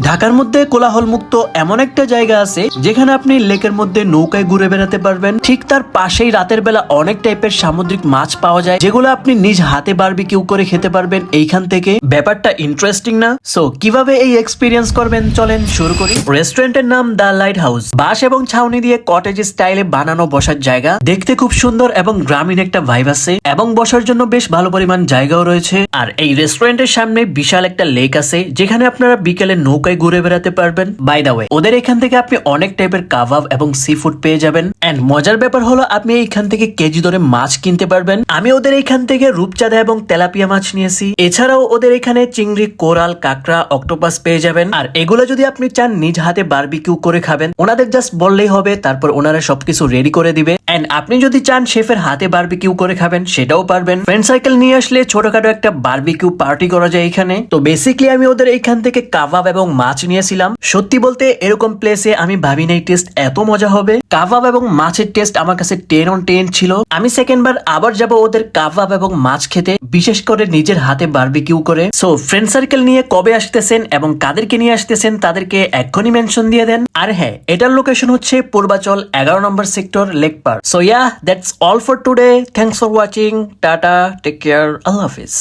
ঢাকার মধ্যে কোলাহল মুক্ত এমন একটা জায়গা আছে যেখানে আপনি লেকের মধ্যে নৌকায় ঘুরে বেড়াতে পারবেন। ঠিক তার পাশেই রাতের বেলা অনেক টাইপের সামুদ্রিক মাছ পাওয়া যায়, যেগুলো আপনি নিজ হাতে বারবিকিউ করে খেতে পারবেন এইখান থেকে। ব্যাপারটা ইন্টারেস্টিং না? সো কিভাবে এই এক্সপিরিয়েন্স করবেন চলেন শুরু করি। রেস্টুরেন্টের নাম দ্য লাইট হাউস। বাঁশ এবং ছাউনি দিয়ে কটেজ স্টাইলে বানানো বসার জায়গা। দেখতে খুব সুন্দর এবং গ্রামীণ একটা ভাইব আছে, এবং বসার জন্য বেশ ভালো পরিমাণ জায়গাও রয়েছে। আর এই রেস্টুরেন্টের সামনে বিশাল একটা লেক আছে, যেখানে আপনারা বিকেলে নৌকায় ঘুরে বেড়াতে পারবেন। বাই দা ওয়ে, ওদের এখান থেকে আপনি অনেক টাইপের কাবাব এবং সি ফুড পেয়ে যাবেন। এন্ড মজার ব্যাপার হলো আপনি এইখান থেকে কেজি ধরে মাছ কিনতে পারবেন। আমি ওদের এখান থেকে রূপচাঁদা এবং তেলাপিয়া মাছ নিয়েছি। এছাড়াও ওদের এখানে চিংড়ি, কোরাল, কাঁকড়া, অক্টোপাস পেয়ে যাবেন। আর এগুলো যদি আপনি চান নিজ হাতে বারবিকিউ করে খাবেন, ওনাদের জাস্ট বললেই হবে, তারপর ওনারা সবকিছু রেডি করে দিবে। এন্ড আপনি যদি চান শেফের হাতে বারবিকিউ করে খাবেন, সেটাও পারবেন। ফ্রেন্ড সার্কেল নিয়ে আসলে ছোটখাটো একটা বারবিকিউ পার্টি করা যায় এখানে। তো বেসিক্যালি আমি ওদের এইখান থেকে কাবাব এবং মাছ নিয়েছিলাম। সত্যি বলতে এরকম প্লেসে আমি ভাবি নাই টেস্ট এত মজা হবে। কাবাব এবং মাছের টেস্ট আমার কাছে 10 on 10 ছিল। আমি সেকেন্ডবার আবার যাব ওদের কাবাব এবং মাছ খেতে, বিশেষ করে নিজের হাতে বারবিকিউ করে। সো ফ্রেন্ড সার্কেল নিয়ে কবে আসতেছেন এবং কাদেরকে নিয়ে আসতেছেন তাদেরকে এক্ষুনি মেনশন দিয়ে দেন। আর হ্যাঁ, এটার লোকেশন হচ্ছে Purbachal 11 number sector, lake park. So yeah, that's all for today. Thanks for watching. Tata, take care, Allah Hafiz.